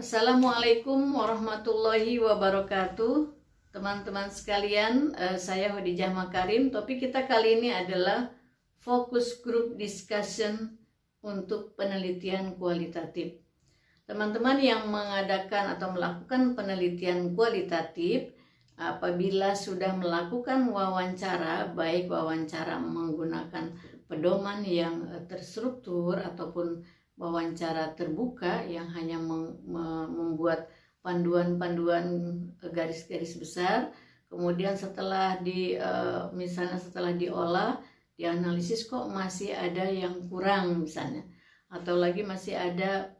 Assalamualaikum warahmatullahi wabarakatuh. Teman-teman sekalian, saya Khadijah Makarim. Topik kita kali ini adalah fokus group discussion untuk penelitian kualitatif. Teman-teman yang mengadakan atau melakukan penelitian kualitatif, apabila sudah melakukan wawancara, baik wawancara menggunakan pedoman yang terstruktur ataupun wawancara terbuka yang hanya membuat panduan-panduan garis-garis besar, kemudian setelah misalnya setelah diolah, dianalisis kok masih ada yang kurang misalnya, atau lagi masih ada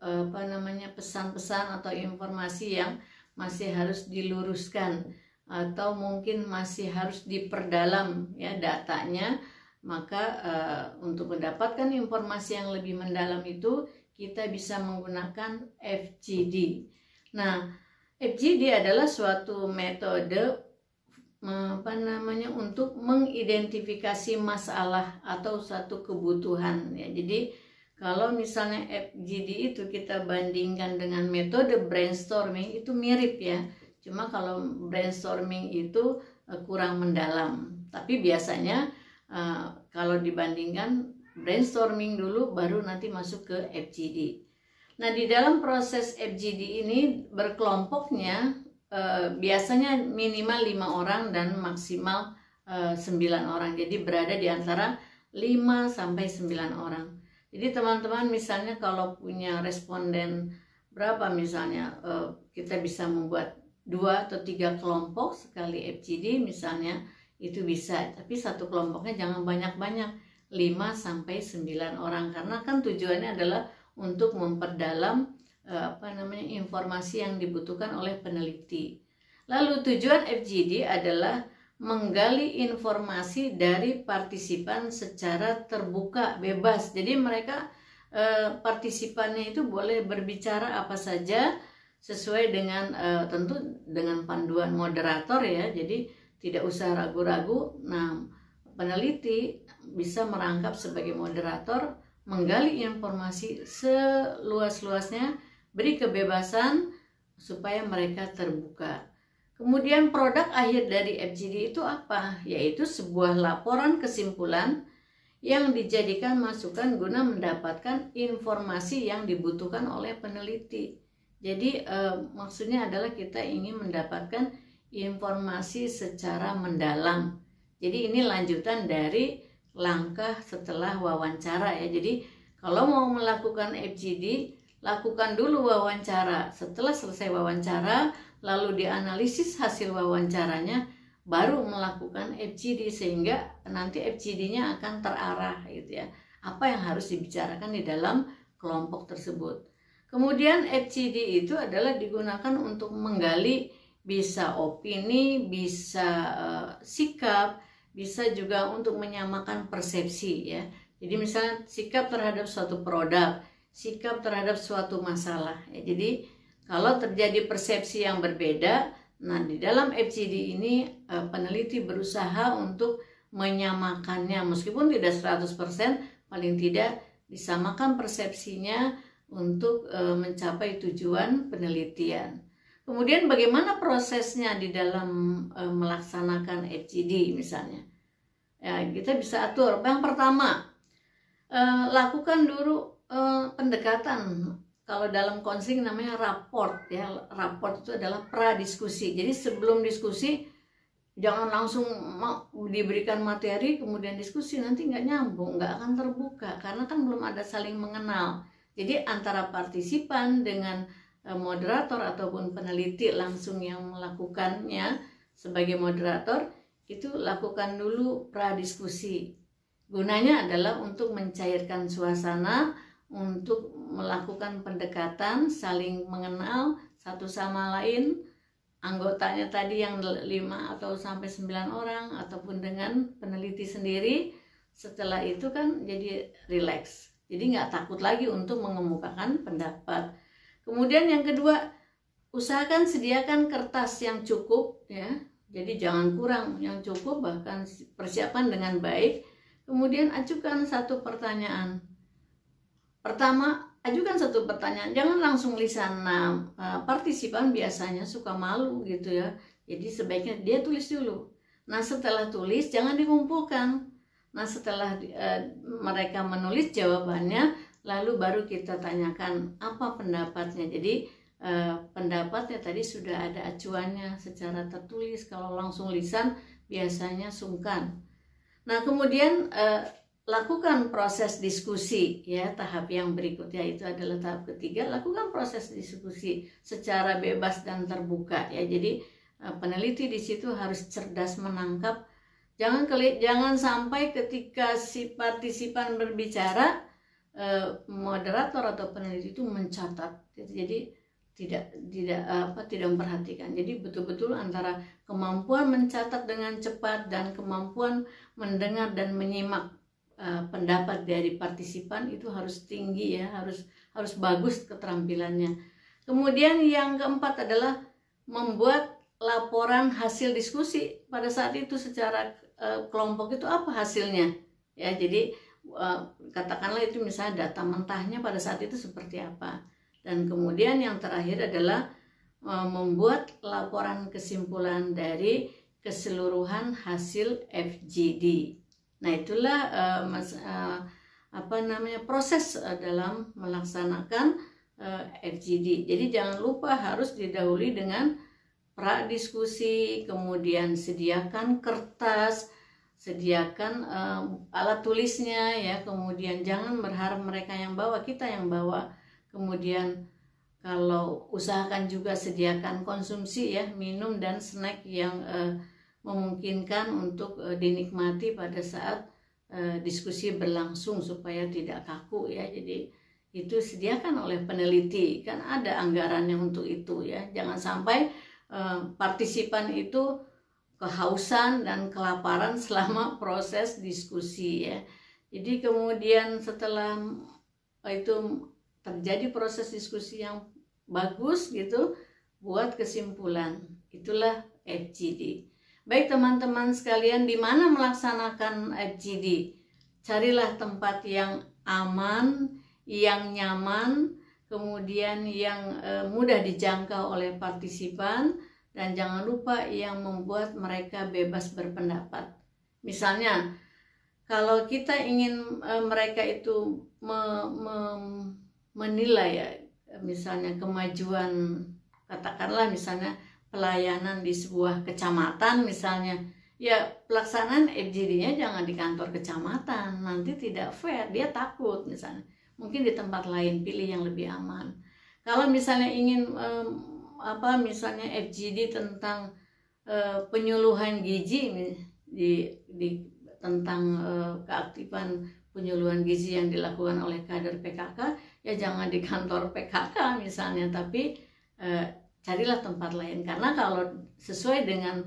pesan-pesan atau informasi yang masih harus diluruskan, atau mungkin masih harus diperdalam ya datanya. Maka untuk mendapatkan informasi yang lebih mendalam itu kita bisa menggunakan FGD. Nah, FGD adalah suatu metode untuk mengidentifikasi masalah atau satu kebutuhan ya. Jadi kalau misalnya FGD itu kita bandingkan dengan metode brainstorming, itu mirip ya. Cuma kalau brainstorming itu kurang mendalam. Tapi biasanya kalau dibandingkan brainstorming dulu baru nanti masuk ke FGD. Nah, di dalam proses FGD ini berkelompoknya biasanya minimal 5 orang dan maksimal 9 orang. Jadi berada di antara 5 sampai 9 orang. Jadi teman-teman misalnya kalau punya responden berapa misalnya, kita bisa membuat 2 atau 3 kelompok sekali FGD misalnya. Itu bisa, tapi satu kelompoknya jangan banyak-banyak, 5 sampai 9 orang, karena kan tujuannya adalah untuk memperdalam informasi yang dibutuhkan oleh peneliti. Lalu tujuan FGD adalah menggali informasi dari partisipan secara terbuka, bebas. Jadi mereka partisipannya itu boleh berbicara apa saja sesuai dengan tentu dengan panduan moderator ya. Jadi tidak usah ragu-ragu. Nah, peneliti bisa merangkap sebagai moderator, menggali informasi seluas-luasnya, beri kebebasan supaya mereka terbuka. Kemudian produk akhir dari FGD itu apa? Yaitu sebuah laporan kesimpulan yang dijadikan masukan guna mendapatkan informasi yang dibutuhkan oleh peneliti. Jadi maksudnya adalah kita ingin mendapatkan informasi secara mendalam. Jadi ini lanjutan dari langkah setelah wawancara ya. Jadi kalau mau melakukan FGD, lakukan dulu wawancara. Setelah selesai wawancara, lalu dianalisis hasil wawancaranya, baru melakukan FGD, sehingga nanti FGD-nya akan terarah gitu ya. Apa yang harus dibicarakan di dalam kelompok tersebut. Kemudian FGD itu adalah digunakan untuk menggali bisa opini, bisa sikap, bisa juga untuk menyamakan persepsi ya. Jadi misalnya sikap terhadap suatu produk, sikap terhadap suatu masalah ya. Jadi kalau terjadi persepsi yang berbeda, nah di dalam FGD ini peneliti berusaha untuk menyamakannya, meskipun tidak 100%, paling tidak disamakan persepsinya untuk mencapai tujuan penelitian. Kemudian bagaimana prosesnya di dalam melaksanakan FGD misalnya? Ya, kita bisa atur. Yang pertama, lakukan dulu pendekatan. Kalau dalam konseling namanya raport ya. Raport itu adalah pra-diskusi. Jadi sebelum diskusi jangan langsung diberikan materi kemudian diskusi, nanti nggak nyambung, nggak akan terbuka karena kan belum ada saling mengenal. Jadi antara partisipan dengan moderator ataupun peneliti langsung yang melakukannya sebagai moderator, itu lakukan dulu pradiskusi. Gunanya adalah untuk mencairkan suasana, untuk melakukan pendekatan, saling mengenal satu sama lain, anggotanya tadi yang 5 atau sampai 9 orang ataupun dengan peneliti sendiri. Setelah itu kan jadi rileks, jadi nggak takut lagi untuk mengemukakan pendapat. Kemudian yang kedua, usahakan sediakan kertas yang cukup ya. Jadi jangan kurang, yang cukup, bahkan persiapan dengan baik. Kemudian ajukan satu pertanyaan. Pertama, ajukan satu pertanyaan, jangan langsung lisan. Nah, partisipan biasanya suka malu gitu ya, jadi sebaiknya dia tulis dulu. Nah, setelah tulis jangan dikumpulkan. Nah, setelah mereka menulis jawabannya, lalu baru kita tanyakan apa pendapatnya. Jadi pendapatnya tadi sudah ada acuannya secara tertulis. Kalau langsung lisan biasanya sungkan. Nah, kemudian lakukan proses diskusi ya. Tahap yang berikutnya itu adalah tahap ketiga, lakukan proses diskusi secara bebas dan terbuka ya. Jadi peneliti di situ harus cerdas menangkap. Jangan sampai ketika si partisipan berbicara moderator atau peneliti itu mencatat. Jadi tidak memperhatikan. Jadi betul-betul antara kemampuan mencatat dengan cepat dan kemampuan mendengar dan menyimak pendapat dari partisipan itu harus tinggi ya, harus bagus keterampilannya. Kemudian yang keempat adalah membuat laporan hasil diskusi pada saat itu secara kelompok itu apa hasilnya ya. Jadi katakanlah itu misalnya data mentahnya pada saat itu seperti apa. Dan kemudian yang terakhir adalah membuat laporan kesimpulan dari keseluruhan hasil FGD. Nah, itulah proses dalam melaksanakan FGD. Jadi jangan lupa harus didahului dengan pra-diskusi, kemudian sediakan kertas, sediakan alat tulisnya ya, kemudian jangan berharap mereka yang bawa, kita yang bawa. Kemudian kalau usahakan juga sediakan konsumsi ya, minum dan snack yang memungkinkan untuk dinikmati pada saat diskusi berlangsung supaya tidak kaku ya. Jadi itu sediakan oleh peneliti, kan ada anggarannya untuk itu ya. Jangan sampai partisipan itu kehausan dan kelaparan selama proses diskusi ya. Jadi kemudian setelah itu terjadi proses diskusi yang bagus gitu, buat kesimpulan. Itulah FGD. Baik teman-teman sekalian, di mana melaksanakan FGD? Carilah tempat yang aman, yang nyaman, kemudian yang mudah dijangkau oleh partisipan, dan jangan lupa yang membuat mereka bebas berpendapat. Misalnya, kalau kita ingin mereka itu menilai ya, misalnya kemajuan, katakanlah misalnya pelayanan di sebuah kecamatan misalnya, ya pelaksanaan FGD-nya jangan di kantor kecamatan, nanti tidak fair, dia takut misalnya. Mungkin di tempat lain, pilih yang lebih aman. Kalau misalnya ingin misalnya FGD tentang penyuluhan gizi tentang keaktifan penyuluhan gizi yang dilakukan oleh kader PKK, ya jangan di kantor PKK misalnya, tapi carilah tempat lain. Karena kalau sesuai dengan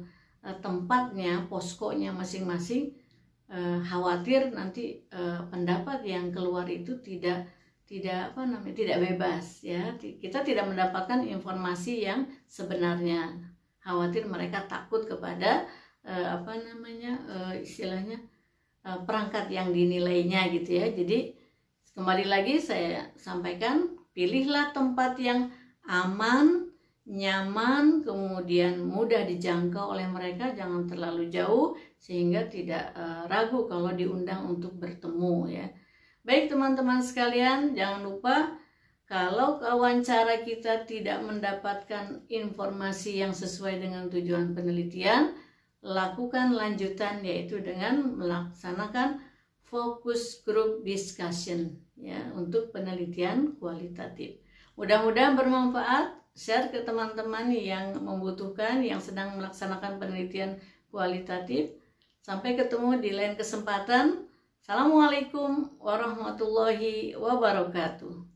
tempatnya, poskonya masing-masing, khawatir nanti pendapat yang keluar itu tidak bebas ya. Kita tidak mendapatkan informasi yang sebenarnya. Khawatir mereka takut kepada istilahnya perangkat yang dinilainya gitu ya. Jadi kembali lagi saya sampaikan, pilihlah tempat yang aman, nyaman, kemudian mudah dijangkau oleh mereka, jangan terlalu jauh sehingga tidak ragu kalau diundang untuk bertemu ya. Baik teman-teman sekalian, jangan lupa kalau wawancara kita tidak mendapatkan informasi yang sesuai dengan tujuan penelitian, lakukan lanjutan yaitu dengan melaksanakan focus group discussion ya untuk penelitian kualitatif. Mudah-mudahan bermanfaat. Share ke teman-teman yang membutuhkan, yang sedang melaksanakan penelitian kualitatif. Sampai ketemu di lain kesempatan. Assalamualaikum warahmatullahi wabarakatuh.